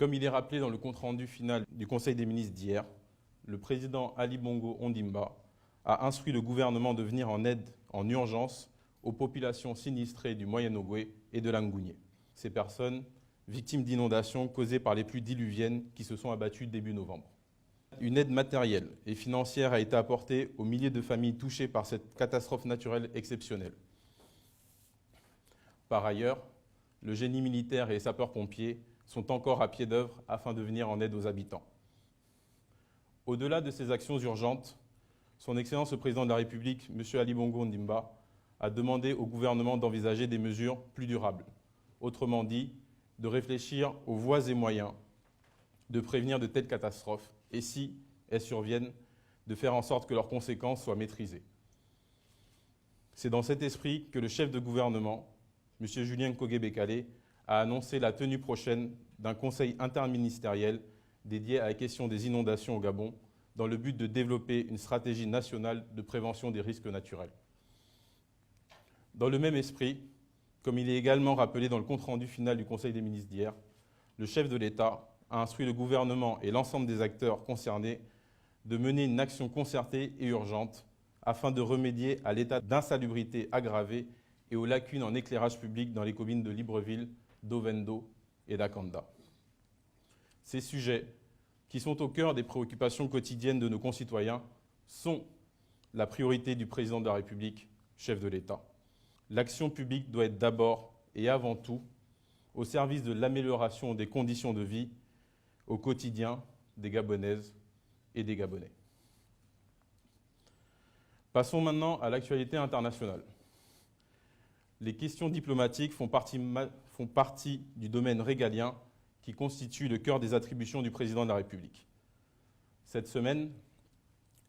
Comme il est rappelé dans le compte-rendu final du Conseil des ministres d'hier, le président Ali Bongo Ondimba a instruit le gouvernement de venir en aide en urgence aux populations sinistrées du Moyen-Ogooué et de l'Angounié. Ces personnes victimes d'inondations causées par les pluies diluviennes qui se sont abattues début novembre. Une aide matérielle et financière a été apportée aux milliers de familles touchées par cette catastrophe naturelle exceptionnelle. Par ailleurs, le génie militaire et les sapeurs-pompiers sont encore à pied d'œuvre afin de venir en aide aux habitants. Au-delà de ces actions urgentes, Son Excellence le Président de la République, M. Ali Bongo Ondimba, a demandé au gouvernement d'envisager des mesures plus durables. Autrement dit, de réfléchir aux voies et moyens de prévenir de telles catastrophes et, si elles surviennent, de faire en sorte que leurs conséquences soient maîtrisées. C'est dans cet esprit que le chef de gouvernement, M. Julien Kogé-Bekele, a annoncé la tenue prochaine d'un conseil interministériel dédié à la question des inondations au Gabon, dans le but de développer une stratégie nationale de prévention des risques naturels. Dans le même esprit, comme il est également rappelé dans le compte-rendu final du Conseil des ministres d'hier, le chef de l'État a instruit le gouvernement et l'ensemble des acteurs concernés de mener une action concertée et urgente afin de remédier à l'état d'insalubrité aggravé et aux lacunes en éclairage public dans les communes de Libreville, d'Ovendo et d'Akanda. Ces sujets, qui sont au cœur des préoccupations quotidiennes de nos concitoyens, sont la priorité du Président de la République, chef de l'État. L'action publique doit être d'abord et avant tout au service de l'amélioration des conditions de vie au quotidien des Gabonaises et des Gabonais. Passons maintenant à l'actualité internationale. Les questions diplomatiques font partie du domaine régalien qui constitue le cœur des attributions du Président de la République. Cette semaine,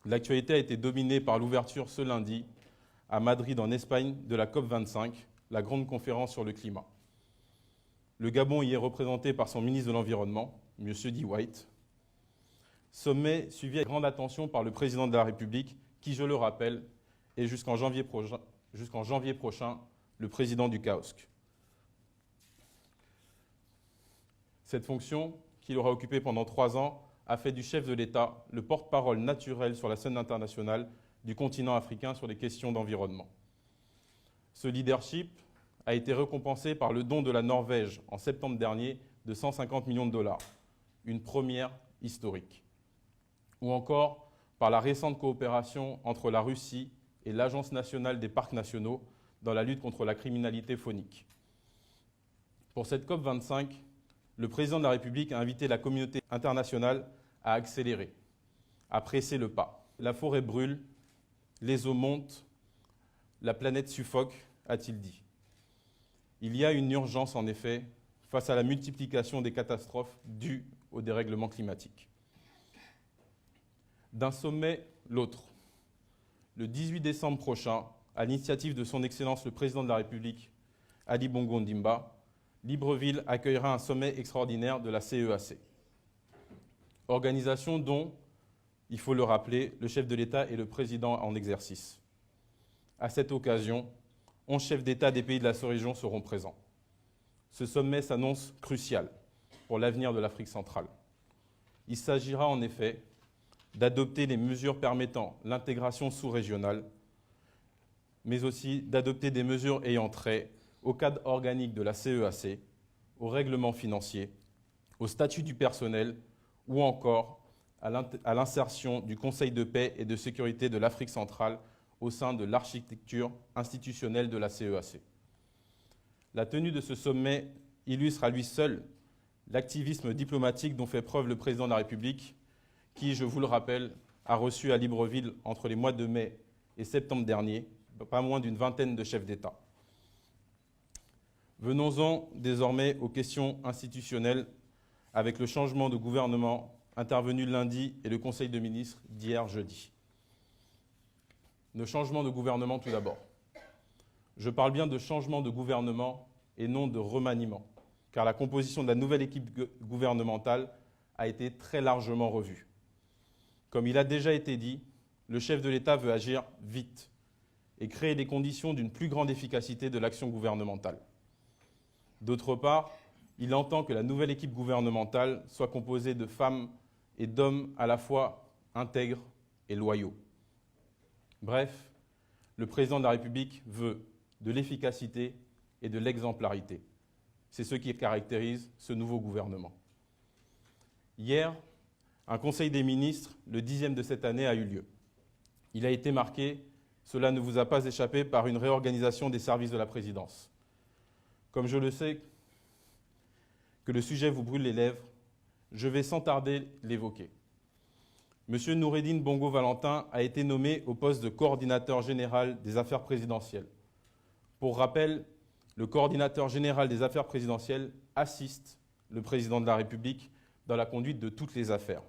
l'actualité a été dominée par l'ouverture ce lundi à Madrid, en Espagne, de la COP25, la grande conférence sur le climat. Le Gabon y est représenté par son ministre de l'Environnement, M. Di White. Sommet suivi avec grande attention par le Président de la République, qui, je le rappelle, est jusqu'en janvier prochain le président du CAOSC. Cette fonction, qu'il aura occupée pendant 3 ans, a fait du chef de l'État le porte-parole naturel sur la scène internationale du continent africain sur les questions d'environnement. Ce leadership a été récompensé par le don de la Norvège en septembre dernier de 150 millions de dollars, une première historique. Ou encore par la récente coopération entre la Russie et l'Agence nationale des parcs nationaux dans la lutte contre la criminalité faunique. Pour cette COP25, le Président de la République a invité la communauté internationale à accélérer, à presser le pas. La forêt brûle, les eaux montent, la planète suffoque, a-t-il dit. Il y a une urgence, en effet, face à la multiplication des catastrophes dues au dérèglement climatique. D'un sommet, l'autre. Le 18 décembre prochain, à l'initiative de Son Excellence le Président de la République, Ali Bongo Ondimba, Libreville accueillera un sommet extraordinaire de la CEAC. Organisation dont, il faut le rappeler, le chef de l'État est le président en exercice. À cette occasion, 11 chefs d'État des pays de la sous-région seront présents. Ce sommet s'annonce crucial pour l'avenir de l'Afrique centrale. Il s'agira en effet d'adopter les mesures permettant l'intégration sous-régionale, mais aussi d'adopter des mesures ayant trait au cadre organique de la CEAC, au règlement financier, au statut du personnel ou encore à l'insertion du Conseil de paix et de sécurité de l'Afrique centrale au sein de l'architecture institutionnelle de la CEAC. La tenue de ce sommet illustre à lui seul l'activisme diplomatique dont fait preuve le Président de la République, qui, je vous le rappelle, a reçu à Libreville entre les mois de mai et septembre dernier pas moins d'une vingtaine de chefs d'État. Venons-en désormais aux questions institutionnelles avec le changement de gouvernement intervenu lundi et le Conseil de ministres d'hier jeudi. Le changement de gouvernement tout d'abord. Je parle bien de changement de gouvernement et non de remaniement, car la composition de la nouvelle équipe gouvernementale a été très largement revue. Comme il a déjà été dit, le chef de l'État veut agir vite et créer les conditions d'une plus grande efficacité de l'action gouvernementale. D'autre part, il entend que la nouvelle équipe gouvernementale soit composée de femmes et d'hommes à la fois intègres et loyaux. Bref, le président de la République veut de l'efficacité et de l'exemplarité. C'est ce qui caractérise ce nouveau gouvernement. Hier, un Conseil des ministres, le 10e de cette année, a eu lieu. Il a été marqué, cela ne vous a pas échappé, par une réorganisation des services de la présidence. Comme je le sais que le sujet vous brûle les lèvres, je vais sans tarder l'évoquer. M. Noureddine Bongo-Valentin a été nommé au poste de coordinateur général des affaires présidentielles. Pour rappel, le coordinateur général des affaires présidentielles assiste le président de la République dans la conduite de toutes les affaires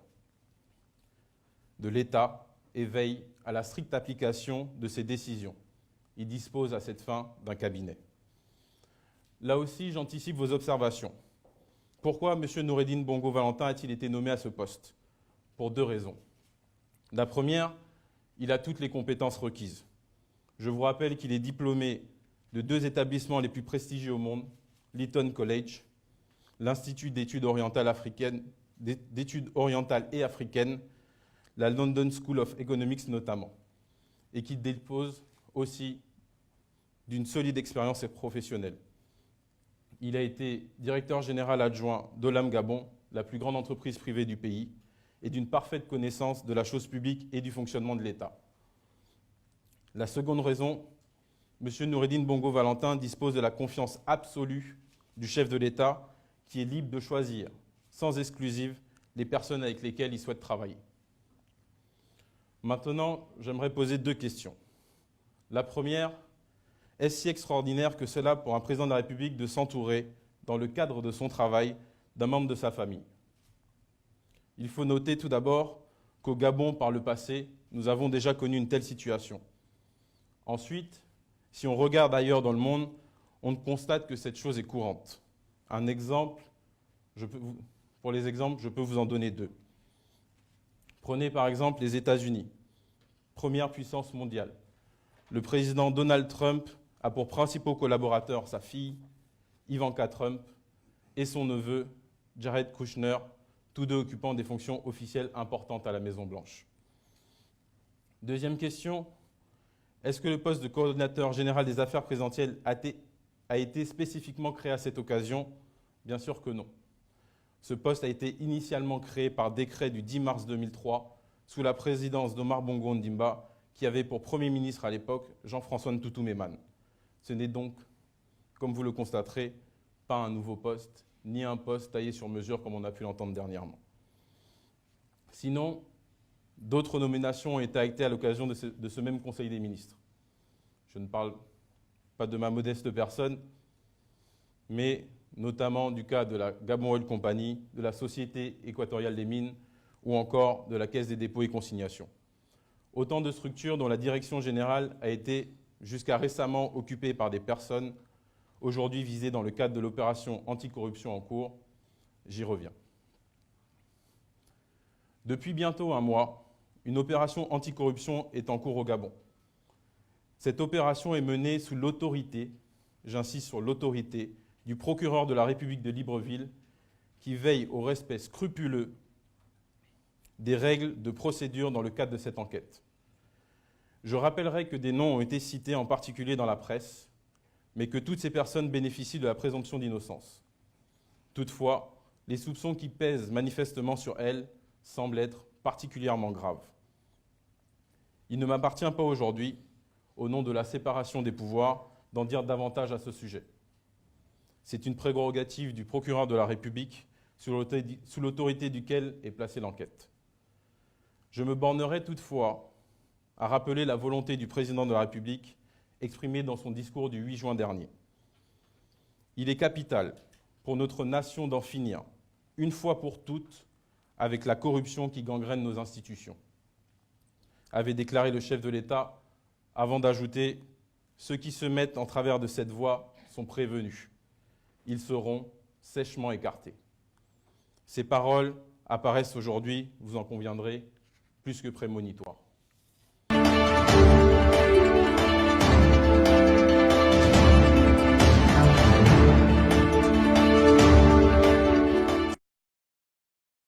de l'État et veille à la stricte application de ses décisions. Il dispose à cette fin d'un cabinet. Là aussi, j'anticipe vos observations. Pourquoi M. Noureddine Bongo-Valentin a-t-il été nommé à ce poste? Pour deux raisons. La première, il a toutes les compétences requises. Je vous rappelle qu'il est diplômé de deux établissements les plus prestigieux au monde, l'Eton College, l'Institut d'études orientales et africaines, la London School of Economics notamment, et qui dispose aussi d'une solide expérience professionnelle. Il a été directeur général adjoint d'Olam Gabon, la plus grande entreprise privée du pays, et d'une parfaite connaissance de la chose publique et du fonctionnement de l'État. La seconde raison, M. Noureddine Bongo-Valentin dispose de la confiance absolue du chef de l'État qui est libre de choisir, sans exclusive, les personnes avec lesquelles il souhaite travailler. Maintenant, j'aimerais poser deux questions. La première, est-ce si extraordinaire que cela pour un président de la République de s'entourer, dans le cadre de son travail, d'un membre de sa famille? Il faut noter tout d'abord qu'au Gabon, par le passé, nous avons déjà connu une telle situation. Ensuite, si on regarde ailleurs dans le monde, on constate que cette chose est courante. Un exemple, pour les exemples, je peux vous en donner deux. Prenez par exemple les États-Unis, première puissance mondiale. Le président Donald Trump a pour principaux collaborateurs sa fille, Ivanka Trump, et son neveu, Jared Kushner, tous deux occupant des fonctions officielles importantes à la Maison-Blanche. Deuxième question, est-ce que le poste de coordinateur général des affaires présidentielles a été spécifiquement créé à cette occasion? Bien sûr que non. Ce poste a été initialement créé par décret du 10 mars 2003 sous la présidence d'Omar Bongo Ondimba, qui avait pour Premier ministre à l'époque Jean-François Ntoutou-Mémane. Ce n'est donc, comme vous le constaterez, pas un nouveau poste, ni un poste taillé sur mesure comme on a pu l'entendre dernièrement. Sinon, d'autres nominations ont été actées à l'occasion de ce même Conseil des ministres. Je ne parle pas de ma modeste personne, mais notamment du cas de la Gabon Oil Company, de la Société équatoriale des mines ou encore de la Caisse des dépôts et consignations. Autant de structures dont la direction générale a été jusqu'à récemment occupée par des personnes aujourd'hui visées dans le cadre de l'opération anticorruption en cours. J'y reviens. Depuis bientôt un mois, une opération anticorruption est en cours au Gabon. Cette opération est menée sous l'autorité, j'insiste sur l'autorité, du procureur de la République de Libreville, qui veille au respect scrupuleux des règles de procédure dans le cadre de cette enquête. Je rappellerai que des noms ont été cités en particulier dans la presse, mais que toutes ces personnes bénéficient de la présomption d'innocence. Toutefois, les soupçons qui pèsent manifestement sur elles semblent être particulièrement graves. Il ne m'appartient pas aujourd'hui, au nom de la séparation des pouvoirs, d'en dire davantage à ce sujet. C'est une prérogative du procureur de la République, sous l'autorité duquel est placée l'enquête. Je me bornerai toutefois à rappeler la volonté du président de la République exprimée dans son discours du 8 juin dernier. Il est capital pour notre nation d'en finir, une fois pour toutes, avec la corruption qui gangrène nos institutions, avait déclaré le chef de l'État, avant d'ajouter « Ceux qui se mettent en travers de cette voie sont prévenus. Ils seront sèchement écartés. » Ces paroles apparaissent aujourd'hui, vous en conviendrez, plus que prémonitoires.